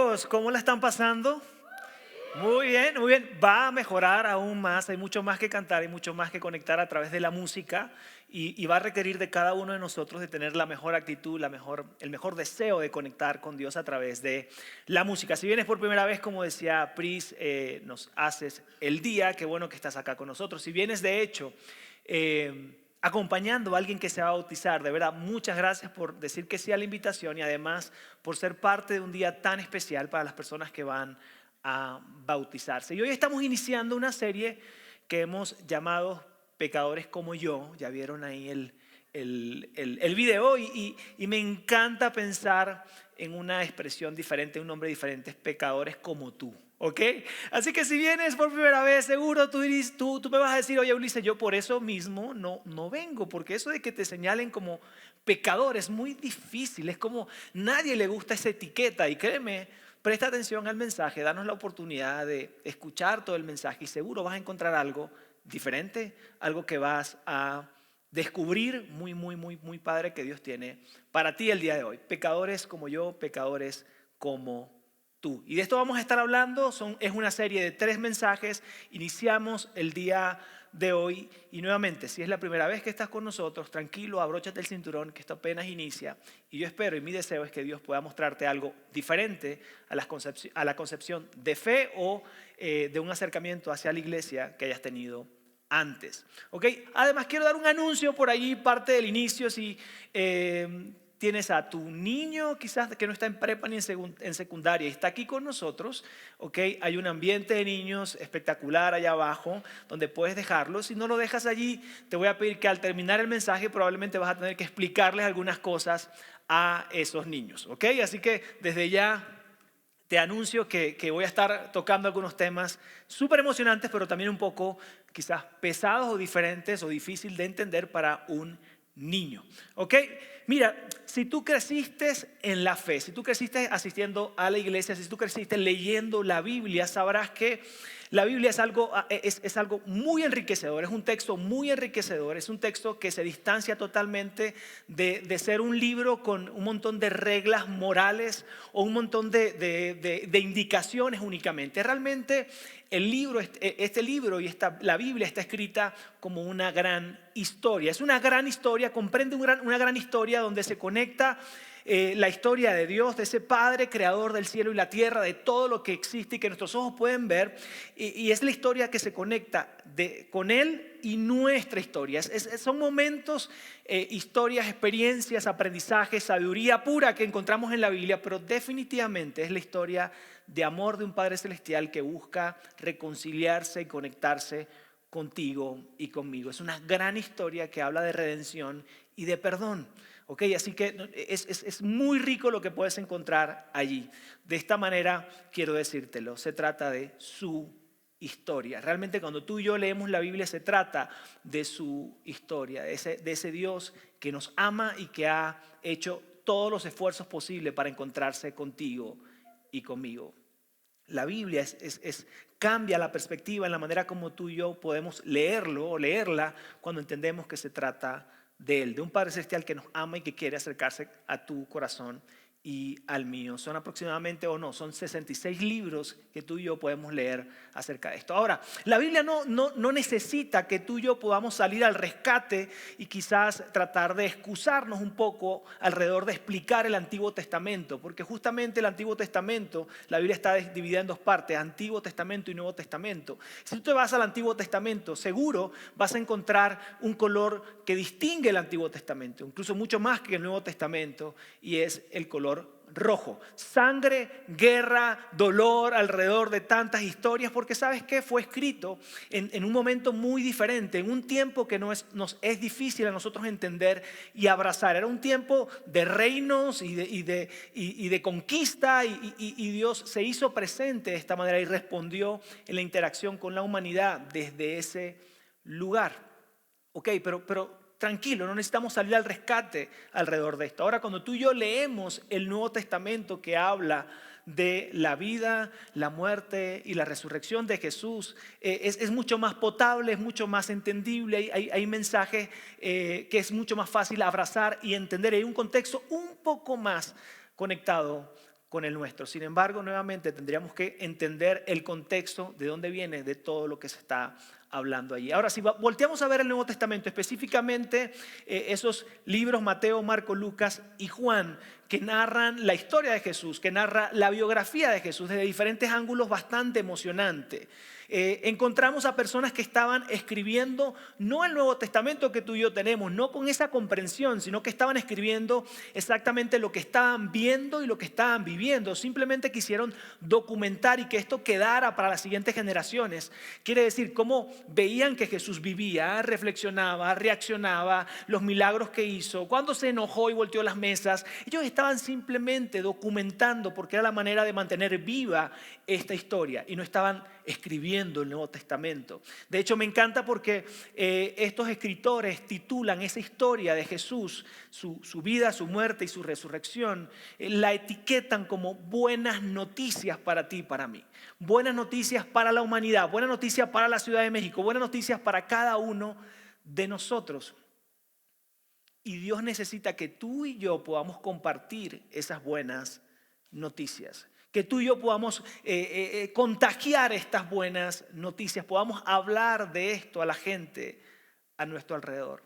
chicos, ¿cómo la están pasando? Muy bien, muy bien. Va a mejorar aún más, hay mucho más que cantar, hay mucho más que conectar a través de la música y va a requerir de cada uno de nosotros de tener la mejor actitud, el mejor deseo de conectar con Dios a través de la música. Si vienes por primera vez, como decía Pris, nos haces el día, qué bueno que estás acá con nosotros. Si vienes de hecho acompañando a alguien que se va a bautizar, de verdad, muchas gracias por decir que sí a la invitación y además por ser parte de un día tan especial para las personas que van a bautizarse. Y hoy estamos iniciando una serie que hemos llamado Pecadores como yo. Ya vieron ahí el video y me encanta pensar en una expresión diferente, un nombre diferente, es pecadores como tú. ¿Ok? Así que si vienes por primera vez, seguro tú me vas a decir, oye Ulises, yo por eso mismo no vengo, porque eso de que te señalen como pecador es muy difícil, es como nadie le gusta esa etiqueta y créeme, presta atención al mensaje, danos la oportunidad de escuchar todo el mensaje y seguro vas a encontrar algo diferente, algo que vas a descubrir muy padre que Dios tiene para ti el día de hoy. Pecadores como yo, pecadores como tú. Y de esto vamos a estar hablando, es una serie de 3 mensajes, iniciamos el día de hoy y nuevamente, si es la primera vez que estás con nosotros, tranquilo, abróchate el cinturón que esto apenas inicia y yo espero y mi deseo es que Dios pueda mostrarte algo diferente a la concepción de fe o de un acercamiento hacia la iglesia que hayas tenido antes. ¿Okay? Además quiero dar un anuncio por allí, parte del inicio, si tienes a tu niño quizás que no está en prepa ni en secundaria y está aquí con nosotros, ¿okay? Hay un ambiente de niños espectacular allá abajo donde puedes dejarlo. Si no lo dejas allí, te voy a pedir que al terminar el mensaje probablemente vas a tener que explicarles algunas cosas a esos niños, ¿okay? Así que desde ya te anuncio que voy a estar tocando algunos temas súper emocionantes, pero también un poco quizás pesados o diferentes o difícil de entender para un niño. ¿Ok? Mira, si tú creciste en la fe, si tú creciste asistiendo a la iglesia, si tú creciste leyendo la Biblia, sabrás que la Biblia es algo muy enriquecedor, es un texto muy enriquecedor, es un texto que se distancia totalmente de ser un libro con un montón de reglas morales o un montón de indicaciones únicamente. Realmente este libro y la Biblia está escrita como una gran historia. Es una gran historia, comprende una gran historia donde se conecta la historia de Dios, de ese Padre creador del cielo y la tierra, de todo lo que existe y que nuestros ojos pueden ver. Y es la historia que se conecta con Él y nuestra historia. Son momentos, historias, experiencias, aprendizajes, sabiduría pura que encontramos en la Biblia, pero definitivamente es la historia de amor de un Padre Celestial que busca reconciliarse y conectarse contigo y conmigo. Es una gran historia que habla de redención y de perdón. ¿Ok? Así que es muy rico lo que puedes encontrar allí. De esta manera quiero decírtelo, se trata de su historia. Realmente cuando tú y yo leemos la Biblia se trata de su historia, de ese Dios que nos ama y que ha hecho todos los esfuerzos posibles para encontrarse contigo y conmigo. La Biblia cambia la perspectiva en la manera como tú y yo podemos leerlo o leerla cuando entendemos que se trata de Él, de un Padre Celestial que nos ama y que quiere acercarse a tu corazón y al mío. Son aproximadamente, son 66 libros que tú y yo podemos leer acerca de esto. Ahora, la Biblia no necesita que tú y yo podamos salir al rescate y quizás tratar de excusarnos un poco alrededor de explicar el Antiguo Testamento, porque justamente el Antiguo Testamento, la Biblia está dividida en 2 partes, Antiguo Testamento y Nuevo Testamento. Si tú te vas al Antiguo Testamento, seguro vas a encontrar un color que distingue el Antiguo Testamento, incluso mucho más que el Nuevo Testamento, y es el color rojo. Sangre, guerra, dolor alrededor de tantas historias, porque ¿sabes qué? Fue escrito en un momento muy diferente, en un tiempo que nos es difícil a nosotros entender y abrazar. Era un tiempo de reinos y de conquista y Dios se hizo presente de esta manera y respondió en la interacción con la humanidad desde ese lugar. Ok, pero tranquilo, no necesitamos salir al rescate alrededor de esto. Ahora, cuando tú y yo leemos el Nuevo Testamento que habla de la vida, la muerte y la resurrección de Jesús, es mucho más potable, es mucho más entendible, hay mensajes que es mucho más fácil abrazar y entender. Hay un contexto un poco más conectado con el nuestro. Sin embargo, nuevamente tendríamos que entender el contexto de dónde viene de todo lo que se está hablando allí. Ahora, si volteamos a ver el Nuevo Testamento, específicamente esos libros Mateo, Marco, Lucas y Juan, que narran la historia de Jesús, que narra la biografía de Jesús desde diferentes ángulos bastante emocionante. Encontramos a personas que estaban escribiendo no el Nuevo Testamento que tú y yo tenemos, no con esa comprensión, sino que estaban escribiendo exactamente lo que estaban viendo y lo que estaban viviendo. Simplemente quisieron documentar y que esto quedara para las siguientes generaciones. Quiere decir, cómo veían que Jesús vivía, reflexionaba, reaccionaba, los milagros que hizo, cuando se enojó y volteó las mesas. Ellos estaban simplemente documentando porque era la manera de mantener viva esta historia y no estaban escribiendo el Nuevo Testamento. De hecho, me encanta porque estos escritores titulan esa historia de Jesús, su vida, su muerte y su resurrección, la etiquetan como buenas noticias para ti y para mí. Buenas noticias para la humanidad, buenas noticias para la Ciudad de México, buenas noticias para cada uno de nosotros. Y Dios necesita que tú y yo podamos compartir esas buenas noticias. Que tú y yo podamos contagiar estas buenas noticias, podamos hablar de esto a la gente a nuestro alrededor.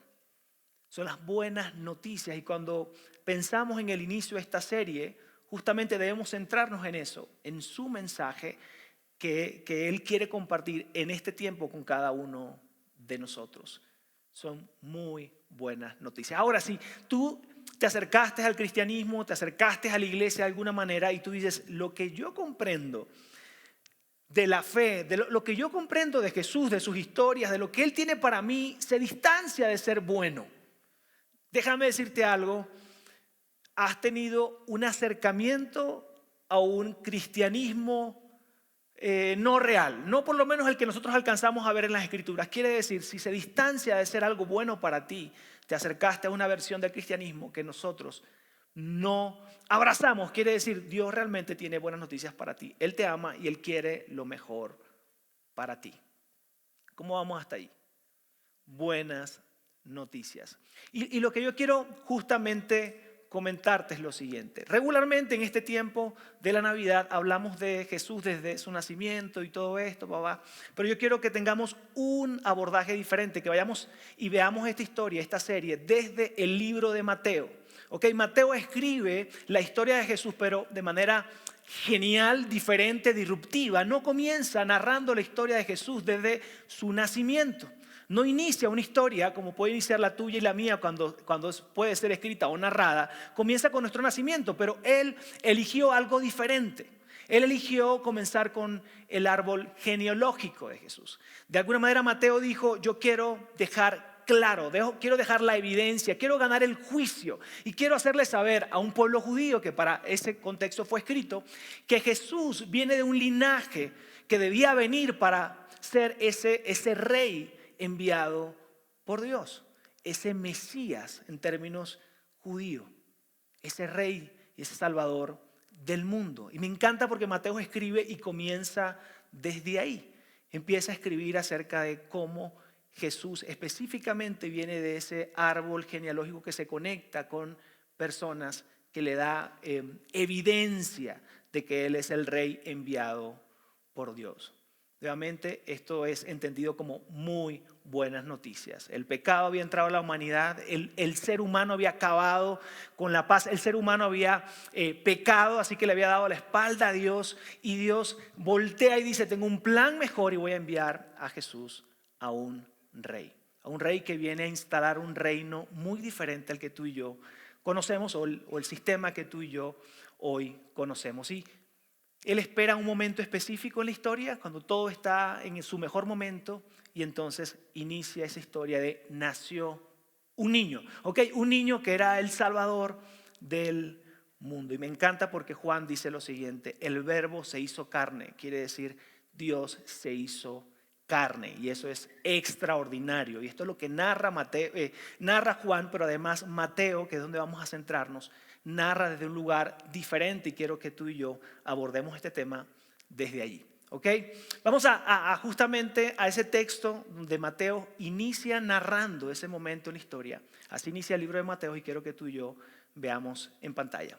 Son las buenas noticias y cuando pensamos en el inicio de esta serie, justamente debemos centrarnos en eso, en su mensaje que Él quiere compartir en este tiempo con cada uno de nosotros. Son muy buenas noticias. Ahora, si tú te acercaste al cristianismo, te acercaste a la iglesia de alguna manera y tú dices, lo que yo comprendo de la fe, de lo que yo comprendo de Jesús, de sus historias, de lo que Él tiene para mí, se distancia de ser bueno. Déjame decirte algo, has tenido un acercamiento a un cristianismo no real, no por lo menos el que nosotros alcanzamos a ver en las Escrituras. Quiere decir, si se distancia de ser algo bueno para ti, te acercaste a una versión del cristianismo que nosotros no abrazamos. Quiere decir, Dios realmente tiene buenas noticias para ti. Él te ama y Él quiere lo mejor para ti. ¿Cómo vamos hasta ahí? Buenas noticias. Y lo que yo quiero justamente comentarte es lo siguiente. Regularmente en este tiempo de la Navidad hablamos de Jesús desde su nacimiento y todo esto, papá. Pero yo quiero que tengamos un abordaje diferente, que vayamos y veamos esta historia, esta serie, desde el libro de Mateo. Okay, Mateo escribe la historia de Jesús, pero de manera genial, diferente, disruptiva. No comienza narrando la historia de Jesús desde su nacimiento. No inicia una historia como puede iniciar la tuya y la mía cuando puede ser escrita o narrada. Comienza con nuestro nacimiento, pero Él eligió algo diferente. Él eligió comenzar con el árbol genealógico de Jesús. De alguna manera Mateo dijo, yo quiero dejar claro, quiero dejar la evidencia, quiero ganar el juicio y quiero hacerle saber a un pueblo judío que para ese contexto fue escrito, que Jesús viene de un linaje que debía venir para ser ese rey enviado por Dios, ese Mesías en términos judíos, ese rey y ese salvador del mundo. Y me encanta porque Mateo escribe y comienza desde ahí. Empieza a escribir acerca de cómo Jesús específicamente viene de ese árbol genealógico que se conecta con personas que le da evidencia de que Él es el rey enviado por Dios. Nuevamente, esto es entendido como muy buenas noticias. El pecado había entrado a la humanidad, el ser humano había acabado con la paz, el ser humano había pecado, así que le había dado la espalda a Dios y Dios voltea y dice, tengo un plan mejor y voy a enviar a Jesús a un rey que viene a instalar un reino muy diferente al que tú y yo conocemos o el sistema que tú y yo hoy conocemos. Y Él espera un momento específico en la historia, cuando todo está en su mejor momento, y entonces inicia esa historia de nació un niño, un niño que era el salvador del mundo. Y me encanta porque Juan dice lo siguiente, el verbo se hizo carne, quiere decir Dios se hizo carne, y eso es extraordinario. Y esto es lo que narra Juan, pero además Mateo, que es donde vamos a centrarnos, narra desde un lugar diferente y quiero que tú y yo abordemos este tema desde allí. ¿Ok? Vamos a justamente a ese texto donde Mateo inicia narrando ese momento en la historia. Así inicia el libro de Mateo y quiero que tú y yo veamos en pantalla.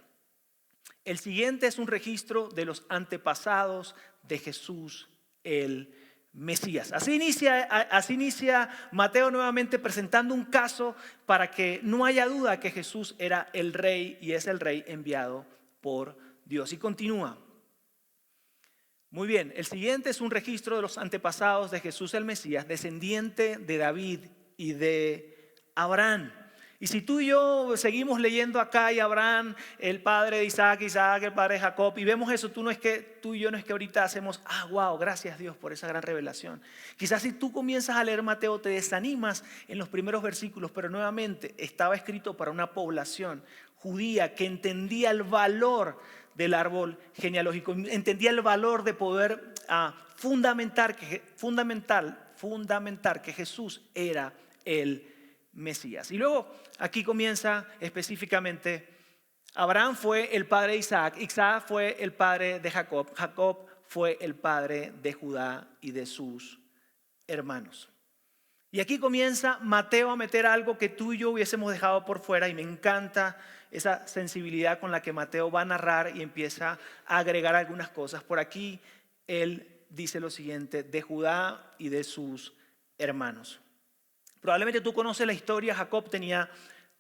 El siguiente es un registro de los antepasados de Jesús el Mesías. Así inicia Mateo nuevamente presentando un caso para que no haya duda que Jesús era el rey y es el rey enviado por Dios. Y continúa. Muy bien, el siguiente es un registro de los antepasados de Jesús el Mesías, descendiente de David y de Abraham. Y si tú y yo seguimos leyendo acá y Abraham, el padre de Isaac, Isaac, el padre de Jacob, y vemos eso, tú y yo no es que ahorita hacemos, wow, gracias Dios por esa gran revelación. Quizás si tú comienzas a leer Mateo te desanimas en los primeros versículos, pero nuevamente estaba escrito para una población judía que entendía el valor del árbol genealógico, entendía el valor de poder fundamentar que Jesús era el Mesías. Y luego aquí comienza específicamente, Abraham fue el padre de Isaac, Isaac fue el padre de Jacob, Jacob fue el padre de Judá y de sus hermanos. Y aquí comienza Mateo a meter algo que tú y yo hubiésemos dejado por fuera, y me encanta esa sensibilidad con la que Mateo va a narrar y empieza a agregar algunas cosas. Por aquí él dice lo siguiente, de Judá y de sus hermanos. Probablemente tú conoces la historia, Jacob tenía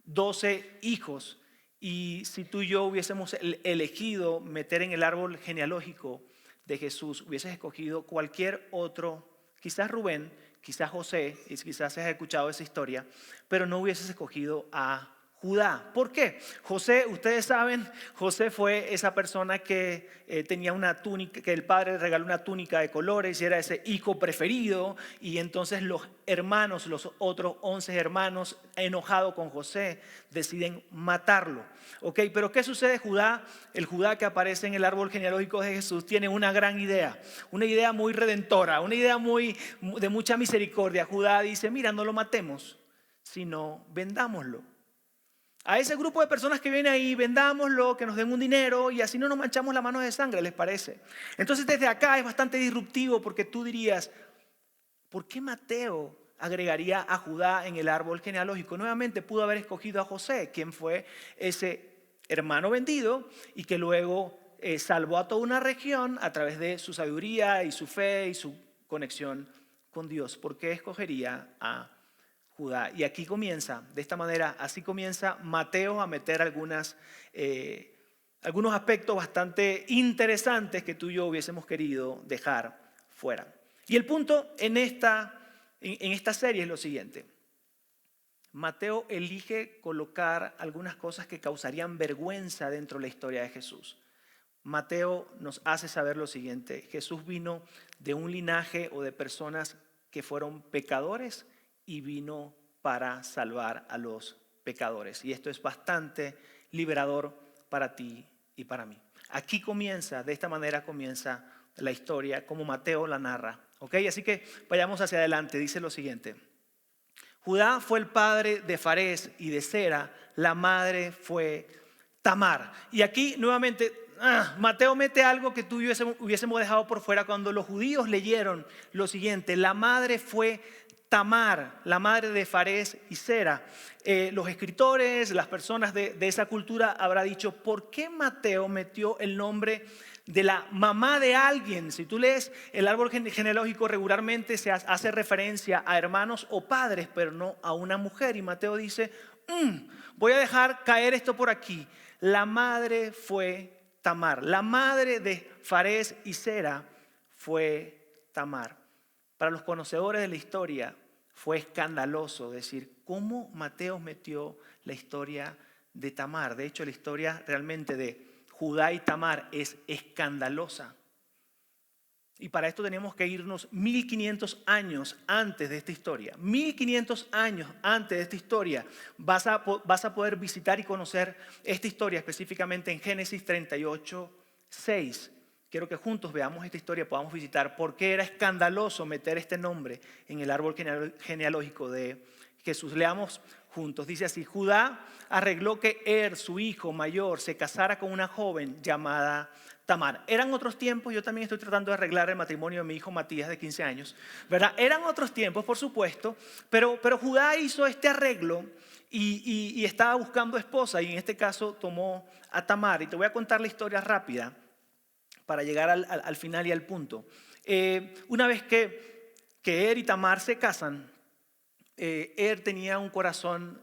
12 hijos y si tú y yo hubiésemos elegido meter en el árbol genealógico de Jesús, hubieses escogido cualquier otro, quizás Rubén, quizás José, y quizás has escuchado esa historia, pero no hubieses escogido a Judá. ¿Por qué? José, ustedes saben, José fue esa persona que tenía una túnica, que el padre le regaló una túnica de colores y era ese hijo preferido, y entonces los hermanos, los otros 11 hermanos, enojados con José, deciden matarlo. ¿Ok? Pero ¿qué sucede? Judá, el Judá que aparece en el árbol genealógico de Jesús, tiene una gran idea, una idea muy redentora, una idea de mucha misericordia. Judá dice, mira, no lo matemos, sino vendámoslo. A ese grupo de personas que viene ahí, vendámoslo, que nos den un dinero y así no nos manchamos las manos de sangre, ¿les parece? Entonces desde acá es bastante disruptivo porque tú dirías, ¿por qué Mateo agregaría a Judá en el árbol genealógico? Nuevamente pudo haber escogido a José, quien fue ese hermano vendido y que luego salvó a toda una región a través de su sabiduría y su fe y su conexión con Dios. ¿Por qué escogería a Judá? Y aquí comienza, de esta manera, así comienza Mateo a meter algunos aspectos bastante interesantes que tú y yo hubiésemos querido dejar fuera. Y el punto en esta serie es lo siguiente. Mateo elige colocar algunas cosas que causarían vergüenza dentro de la historia de Jesús. Mateo nos hace saber lo siguiente: Jesús vino de un linaje o de personas que fueron pecadores y vino para salvar a los pecadores. Y esto es bastante liberador para ti y para mí. Aquí comienza, de esta manera comienza la historia como Mateo la narra. ¿Ok? Así que vayamos hacia adelante. Dice lo siguiente. Judá fue el padre de Farés y de Sera, la madre fue Tamar. Y aquí nuevamente Mateo mete algo que tú y yo hubiésemos dejado por fuera cuando los judíos leyeron lo siguiente. La madre fue Tamar, la madre de Farés y Sera. Los escritores, las personas de esa cultura habrán dicho, ¿por qué Mateo metió el nombre de la mamá de alguien? Si tú lees el árbol genealógico regularmente se hace referencia a hermanos o padres, pero no a una mujer. Y Mateo dice, voy a dejar caer esto por aquí. La madre fue Tamar. La madre de Farés y Sera fue Tamar. Para los conocedores de la historia fue escandaloso decir cómo Mateo metió la historia de Tamar. De hecho, la historia realmente de Judá y Tamar es escandalosa. Y para esto tenemos que irnos 1500 años antes de esta historia. 1500 años antes de esta historia vas a poder visitar y conocer esta historia específicamente en Génesis 38:6. Quiero que juntos veamos esta historia, podamos visitar por qué era escandaloso meter este nombre en el árbol genealógico de Jesús. Leamos juntos. Dice así: Judá arregló que su hijo mayor, se casara con una joven llamada Tamar. Eran otros tiempos, yo también estoy tratando de arreglar el matrimonio de mi hijo Matías de 15 años, ¿verdad? Eran otros tiempos, por supuesto, pero Judá hizo este arreglo y estaba buscando esposa y en este caso tomó a Tamar. Y te voy a contar la historia rápida para llegar al final y al punto. Una vez que Er y Tamar se casan, Er tenía un corazón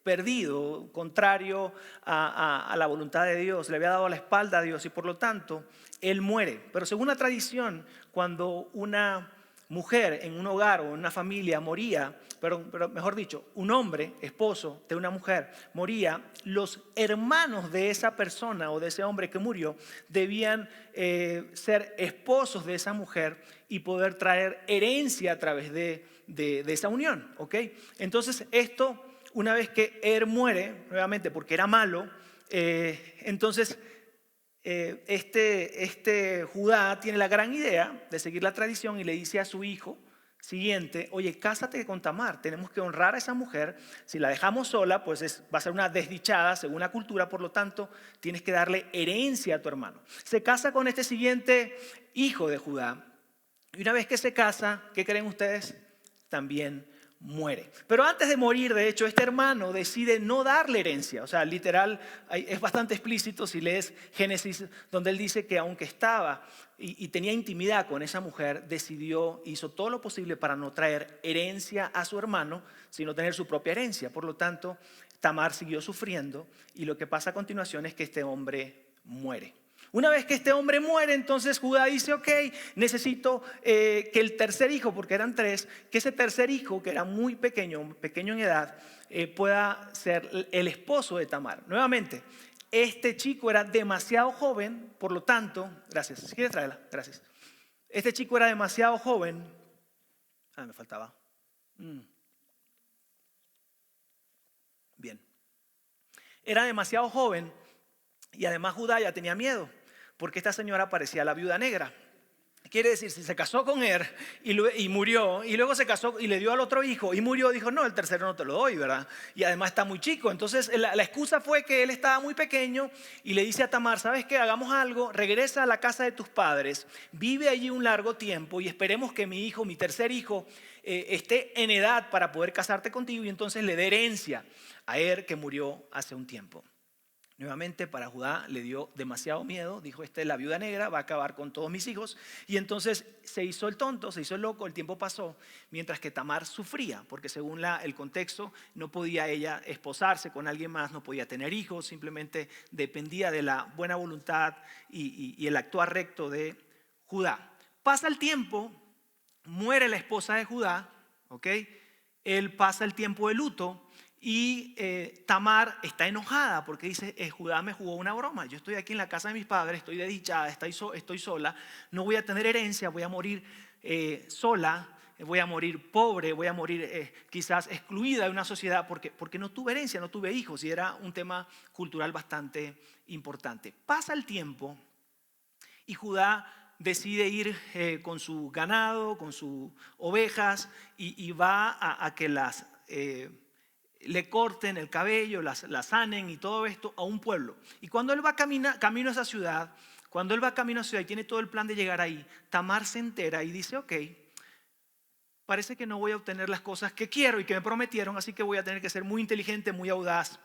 perdido, contrario a la voluntad de Dios, le había dado la espalda a Dios y por lo tanto él muere. Pero según la tradición, cuando una mujer en un hogar o en una familia moría, pero mejor dicho, un hombre, esposo de una mujer, moría, los hermanos de esa persona o de ese hombre que murió debían ser esposos de esa mujer y poder traer herencia a través de esa unión, ¿ok? Entonces esto, una vez que Er muere, nuevamente porque era malo, entonces este Judá tiene la gran idea de seguir la tradición y le dice a su hijo siguiente: oye, cásate con Tamar, tenemos que honrar a esa mujer, si la dejamos sola, pues va a ser una desdichada según la cultura, por lo tanto tienes que darle herencia a tu hermano. Se casa con este siguiente hijo de Judá y una vez que se casa, ¿qué creen ustedes? También muere. Pero antes de morir, de hecho, este hermano decide no darle herencia. O sea, literal, es bastante explícito si lees Génesis, donde él dice que aunque estaba y tenía intimidad con esa mujer, hizo todo lo posible para no traer herencia a su hermano, sino tener su propia herencia. Por lo tanto, Tamar siguió sufriendo y lo que pasa a continuación es que este hombre muere. Una vez que este hombre muere, entonces Judá dice: ok, necesito que el tercer hijo, porque eran tres, que ese tercer hijo, que era muy pequeño en edad, pueda ser el esposo de Tamar. Nuevamente, este chico era demasiado joven, por lo tanto, gracias, si quieres traerla, gracias. Este chico era demasiado joven. Me faltaba. Bien. Era demasiado joven y además Judá ya tenía miedo, porque esta señora parecía la viuda negra. Quiere decir, si se casó con él y murió, y luego se casó y le dio al otro hijo y murió, dijo: no, el tercero no te lo doy, ¿verdad? Y además está muy chico. Entonces la excusa fue que él estaba muy pequeño y le dice a Tamar: ¿sabes qué? Hagamos algo, regresa a la casa de tus padres, vive allí un largo tiempo y esperemos que mi hijo, mi tercer hijo, esté en edad para poder casarte contigo y entonces le dé herencia a él que murió hace un tiempo. Nuevamente para Judá le dio demasiado miedo, dijo: esta es la viuda negra, va a acabar con todos mis hijos. Y entonces se hizo el tonto, se hizo el loco, el tiempo pasó, mientras que Tamar sufría, porque según el contexto no podía ella esposarse con alguien más, no podía tener hijos, simplemente dependía de la buena voluntad y el actuar recto de Judá. Pasa el tiempo, muere la esposa de Judá, ¿ok? Él pasa el tiempo de luto. Y Tamar está enojada porque dice: Judá me jugó una broma, yo estoy aquí en la casa de mis padres, estoy desdichada, estoy sola, no voy a tener herencia, voy a morir sola, voy a morir pobre, voy a morir quizás excluida de una sociedad porque no tuve herencia, no tuve hijos, y era un tema cultural bastante importante. Pasa el tiempo y Judá decide ir con su ganado, con sus ovejas y va a que le corten el cabello, la sanen y todo esto a un pueblo. Y cuando él va camino a esa ciudad, y tiene todo el plan de llegar ahí, Tamar se entera y dice: ok, parece que no voy a obtener las cosas que quiero y que me prometieron, así que voy a tener que ser muy inteligente, muy audaz.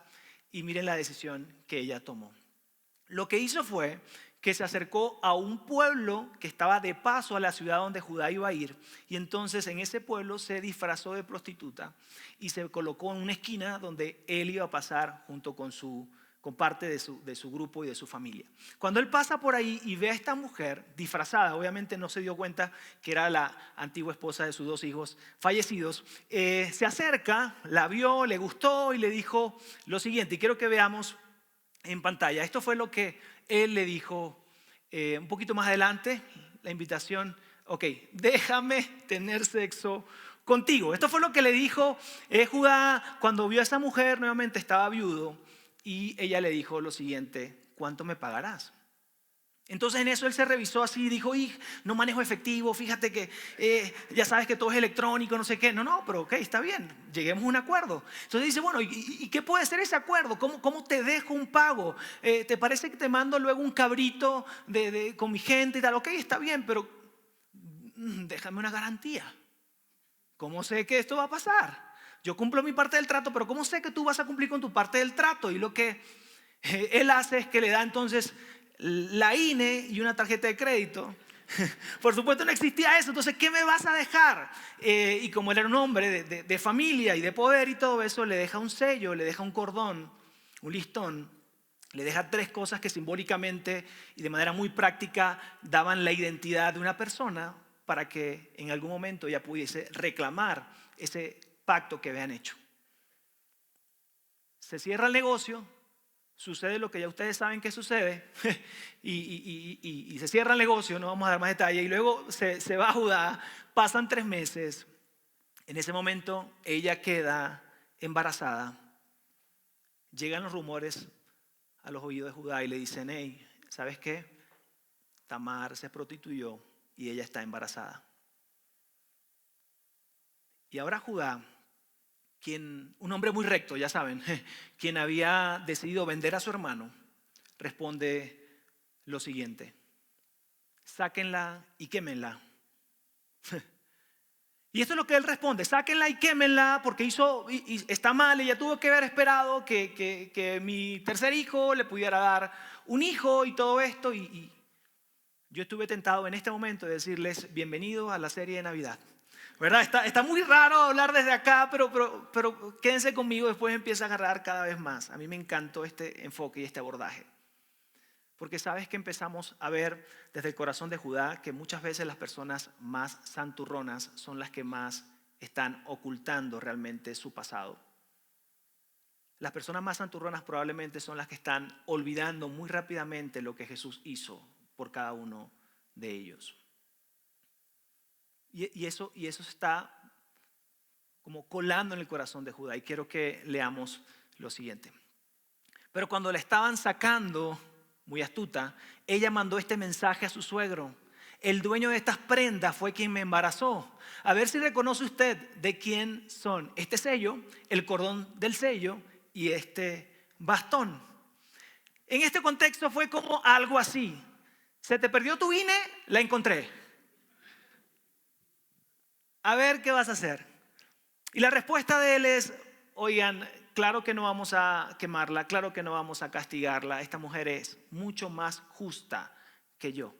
Y miren la decisión que ella tomó. Lo que hizo fue que se acercó a un pueblo que estaba de paso a la ciudad donde Judá iba a ir, y entonces en ese pueblo se disfrazó de prostituta y se colocó en una esquina donde él iba a pasar junto con parte de su grupo y de su familia. Cuando él pasa por ahí y ve a esta mujer disfrazada, obviamente no se dio cuenta que era la antigua esposa de sus dos hijos fallecidos, se acerca, la vio, le gustó y le dijo lo siguiente, y quiero que veamos en pantalla. Esto fue lo que él le dijo un poquito más adelante, la invitación: ok, déjame tener sexo contigo. Esto fue lo que le dijo Judá cuando vio a esa mujer. Nuevamente estaba viudo y ella le dijo lo siguiente: ¿cuánto me pagarás? Entonces en eso él se revisó así y dijo: no manejo efectivo, fíjate que ya sabes que todo es electrónico, no sé qué. No, pero ok, está bien, lleguemos a un acuerdo. Entonces dice: bueno, ¿y qué puede ser ese acuerdo? ¿Cómo te dejo un pago? ¿Te parece que te mando luego un cabrito con mi gente y tal? Ok, está bien, pero déjame una garantía. ¿Cómo sé que esto va a pasar? yo cumplo mi parte del trato, pero ¿cómo sé que tú vas a cumplir con tu parte del trato? Y lo que él hace es que le da entonces la INE y una tarjeta de crédito. Por supuesto no existía eso, entonces ¿qué me vas a dejar? Y como él era un hombre de familia y de poder y todo eso, le deja un sello, le deja un cordón, un listón, le deja 3 cosas que simbólicamente y de manera muy práctica daban la identidad de una persona para que en algún momento ella pudiese reclamar ese pacto que habían hecho. Se cierra el negocio, sucede lo que ya ustedes saben que sucede y se cierra el negocio, no vamos a dar más detalle, y luego se va a Judá, pasan 3 meses, en ese momento ella queda embarazada, llegan los rumores a los oídos de Judá y le dicen, hey, ¿sabes qué? Tamar se prostituyó y ella está embarazada. Y ahora Judá, un hombre muy recto, ya saben, quien había decidido vender a su hermano, responde lo siguiente: sáquenla y quémenla. Y esto es lo que él responde: sáquenla y quémenla porque está mal. Ella tuvo que haber esperado que mi tercer hijo le pudiera dar un hijo y todo esto. Y yo estuve tentado en este momento de decirles bienvenido a la serie de Navidad. ¿Verdad? Está muy raro hablar desde acá, pero quédense conmigo, después empieza a agarrar cada vez más. A mí me encantó este enfoque y este abordaje. Porque sabes que empezamos a ver desde el corazón de Judá que muchas veces las personas más santurronas son las que más están ocultando realmente su pasado. Las personas más santurronas probablemente son las que están olvidando muy rápidamente lo que Jesús hizo por cada uno de ellos. Y eso se está como colando en el corazón de Judá. Y quiero que leamos lo siguiente. Pero cuando la estaban sacando, muy astuta, ella mandó este mensaje a su suegro: el dueño de estas prendas fue quien me embarazó. A ver si reconoce usted de quién son este sello, el cordón del sello y este bastón. En este contexto fue como algo así: se te perdió tu INE, la encontré. A ver qué vas a hacer. Y la respuesta de él es: oigan, claro que no vamos a quemarla, claro que no vamos a castigarla. Esta mujer es mucho más justa que yo,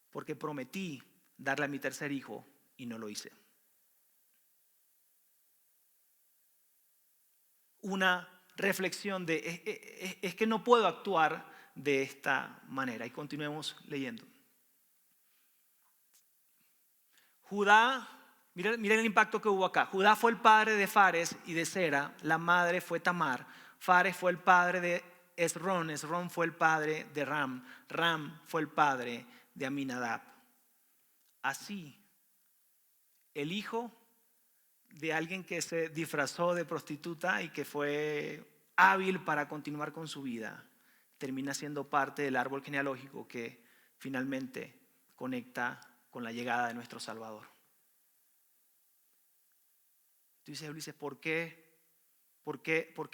porque prometí darle a mi tercer hijo y no lo hice. Una reflexión es que no puedo actuar de esta manera. Y continuemos leyendo. Judá, miren el impacto que hubo acá. Judá fue el padre de Fares y de Zera, la madre fue Tamar. Fares fue el padre de Esrón, Esrón fue el padre de Ram, Ram fue el padre de Aminadab. Así, el hijo de alguien que se disfrazó de prostituta y que fue hábil para continuar con su vida, termina siendo parte del árbol genealógico que finalmente conecta con la llegada de nuestro Salvador. Tú dices, Ulises, ¿por qué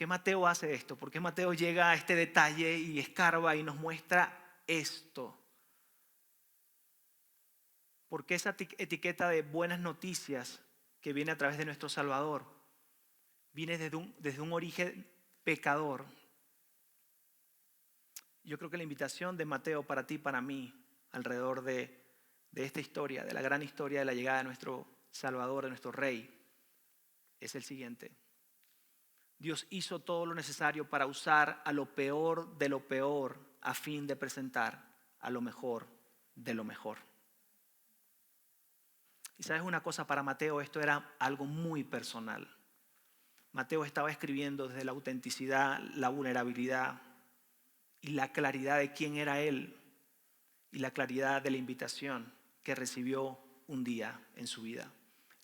Mateo hace esto? ¿Por qué Mateo llega a este detalle y escarba y nos muestra esto? ¿Por qué esa etiqueta de buenas noticias que viene a través de nuestro Salvador viene desde un origen pecador? Yo creo que la invitación de Mateo para ti, para mí, alrededor de esta historia, de la gran historia de la llegada de nuestro Salvador, de nuestro Rey, es el siguiente: Dios hizo todo lo necesario para usar a lo peor de lo peor a fin de presentar a lo mejor de lo mejor. Y sabes una cosa, para Mateo esto era algo muy personal. Mateo estaba escribiendo desde la autenticidad, la vulnerabilidad y la claridad de quién era él y la claridad de la invitación que recibió un día en su vida.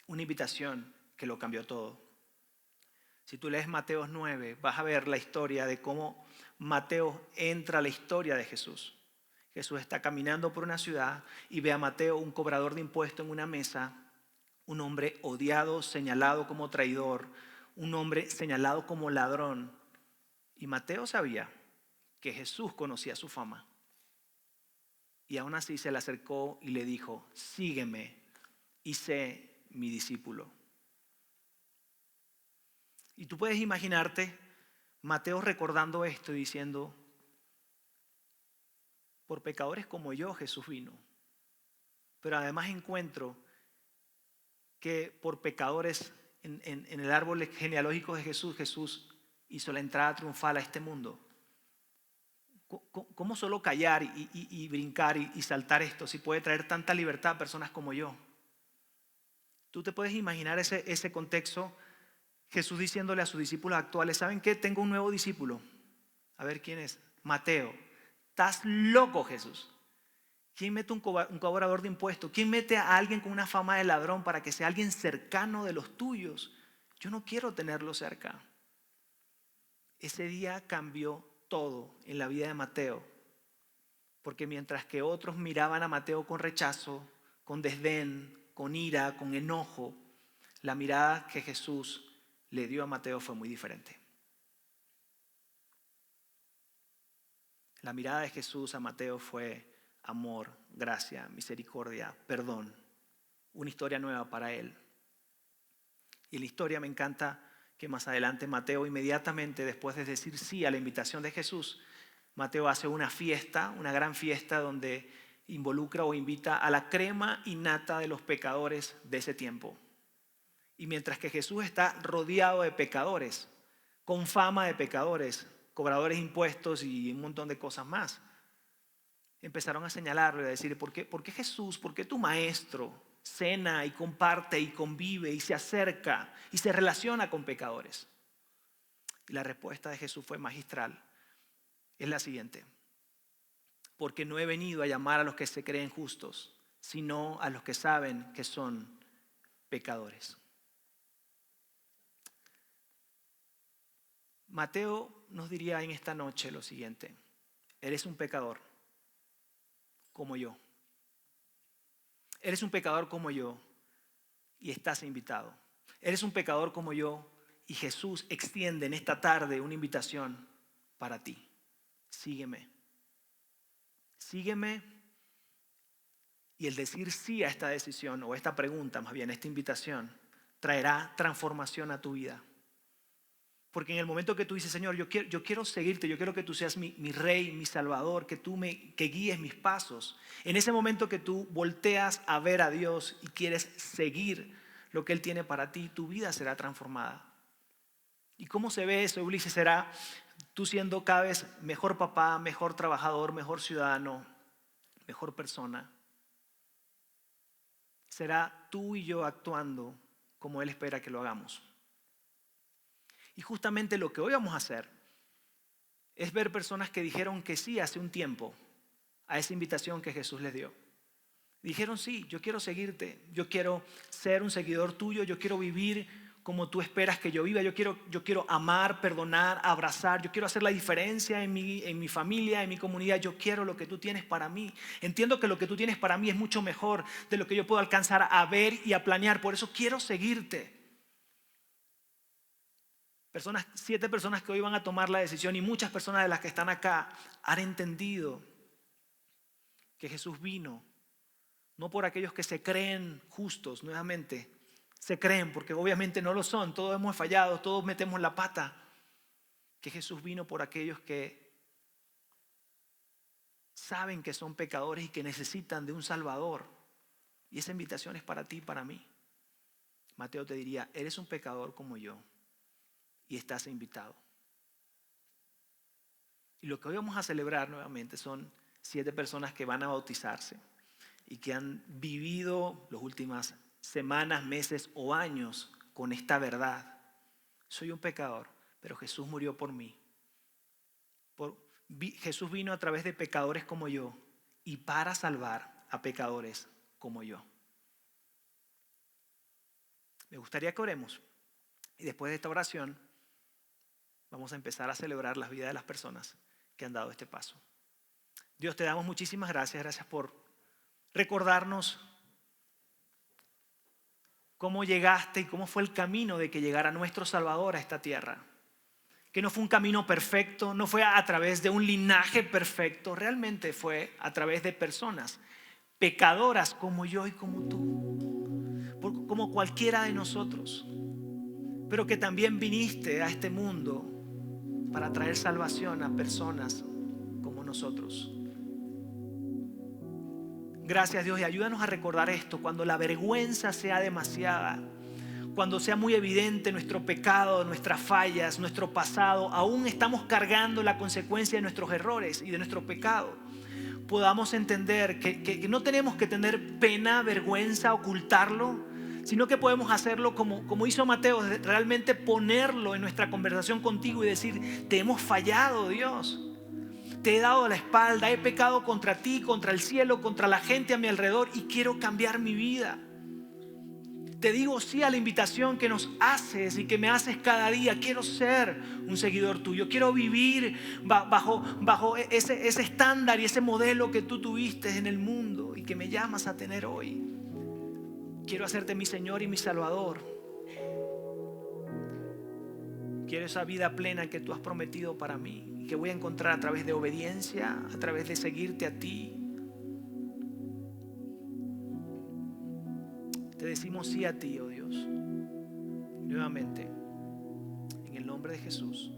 Una invitación que lo cambió todo. Si tú lees Mateo 9, vas a ver la historia de cómo Mateo entra a la historia de Jesús. Jesús está caminando por una ciudad y ve a Mateo, un cobrador de impuestos, en una mesa, un hombre odiado, señalado como traidor, un hombre señalado como ladrón. Y Mateo sabía que Jesús conocía su fama. Y aún así se le acercó y le dijo: sígueme y sé mi discípulo. Y tú puedes imaginarte Mateo recordando esto y diciendo, por pecadores como yo Jesús vino. Pero además encuentro que por pecadores en el árbol genealógico de Jesús, Jesús hizo la entrada triunfal a este mundo. ¿Cómo solo callar y brincar y saltar esto si puede traer tanta libertad a personas como yo? Tú te puedes imaginar ese contexto, Jesús diciéndole a sus discípulos actuales, ¿saben qué? Tengo un nuevo discípulo. A ver, ¿quién es? Mateo. ¿Estás loco, Jesús? ¿Quién mete un cobrador de impuestos? ¿Quién mete a alguien con una fama de ladrón para que sea alguien cercano de los tuyos? Yo no quiero tenerlo cerca. Ese día cambió todo en la vida de Mateo. Porque mientras que otros miraban a Mateo con rechazo, con desdén, con ira, con enojo, la mirada que Jesús le dio a Mateo fue muy diferente. La mirada de Jesús a Mateo fue amor, gracia, misericordia, perdón. Una historia nueva para él. Y en la historia me encanta que más adelante Mateo, inmediatamente después de decir sí a la invitación de Jesús, Mateo hace una fiesta, una gran fiesta donde involucra o invita a la crema y nata de los pecadores de ese tiempo. Y mientras que Jesús está rodeado de pecadores, con fama de pecadores, cobradores de impuestos y un montón de cosas más, empezaron a señalarlo y a decir, ¿por qué Jesús, por qué tu maestro cena y comparte y convive y se acerca y se relaciona con pecadores? Y la respuesta de Jesús fue magistral. Es la siguiente: porque no he venido a llamar a los que se creen justos, sino a los que saben que son pecadores. Mateo nos diría en esta noche lo siguiente: eres un pecador como yo. Eres un pecador como yo y estás invitado. Eres un pecador como yo y Jesús extiende en esta tarde una invitación para ti. Sígueme. Sígueme. Y el decir sí a esta decisión, o esta pregunta más bien, esta invitación, traerá transformación a tu vida. Porque en el momento que tú dices, Señor, yo quiero seguirte, yo quiero que tú seas mi rey, mi salvador, que guíes mis pasos. En ese momento que tú volteas a ver a Dios y quieres seguir lo que Él tiene para ti, tu vida será transformada. ¿Y cómo se ve eso, Ulises? Será tú siendo cada vez mejor papá, mejor trabajador, mejor ciudadano, mejor persona. Será tú y yo actuando como Él espera que lo hagamos. Y justamente lo que hoy vamos a hacer es ver personas que dijeron que sí hace un tiempo a esa invitación que Jesús les dio. Dijeron, sí, yo quiero seguirte, yo quiero ser un seguidor tuyo, yo quiero vivir como tú esperas que yo viva, yo quiero amar, perdonar, abrazar, yo quiero hacer la diferencia en mi familia, en mi comunidad, yo quiero lo que tú tienes para mí. Entiendo que lo que tú tienes para mí es mucho mejor de lo que yo puedo alcanzar a ver y a planear, por eso quiero seguirte. 7 personas que hoy van a tomar la decisión y muchas personas de las que están acá han entendido que Jesús vino no por aquellos que se creen justos, nuevamente se creen porque obviamente no lo son, todos hemos fallado, todos metemos la pata, que Jesús vino por aquellos que saben que son pecadores y que necesitan de un Salvador, y esa invitación es para ti y para mí. Mateo te diría, eres un pecador como yo y estás invitado. Y lo que hoy vamos a celebrar nuevamente son 7 personas que van a bautizarse y que han vivido las últimas semanas, meses o años con esta verdad. Soy un pecador, pero Jesús murió por mí. Jesús vino a través de pecadores como yo y para salvar a pecadores como yo. Me gustaría que oremos y después de esta oración vamos a empezar a celebrar las vidas de las personas que han dado este paso. Dios, te damos muchísimas gracias. Gracias por recordarnos cómo llegaste y cómo fue el camino de que llegara nuestro Salvador a esta tierra. Que no fue un camino perfecto, no fue a través de un linaje perfecto, realmente fue a través de personas pecadoras como yo y como tú, como cualquiera de nosotros. pero que también viniste a este mundo para traer salvación a personas como nosotros. Gracias, Dios, y ayúdanos a recordar esto cuando la vergüenza sea demasiada, cuando sea muy evidente nuestro pecado, nuestras fallas, nuestro pasado, aún estamos cargando la consecuencia de nuestros errores y de nuestro pecado. Podamos entender que no tenemos que tener pena, vergüenza, ocultarlo, sino que podemos hacerlo como hizo Mateo, realmente ponerlo en nuestra conversación contigo y decir: te hemos fallado, Dios. Te he dado la espalda, he pecado contra ti, contra el cielo, contra la gente a mi alrededor y quiero cambiar mi vida. Te digo sí a la invitación que nos haces y que me haces cada día. Quiero ser un seguidor tuyo. Quiero vivir bajo ese estándar y ese modelo que tú tuviste en el mundo y que me llamas a tener hoy. Quiero hacerte mi Señor y mi Salvador. Quiero esa vida plena que tú has prometido para mí, que voy a encontrar a través de obediencia, a través de seguirte a ti. Te decimos sí a ti, oh Dios. Nuevamente, en el nombre de Jesús.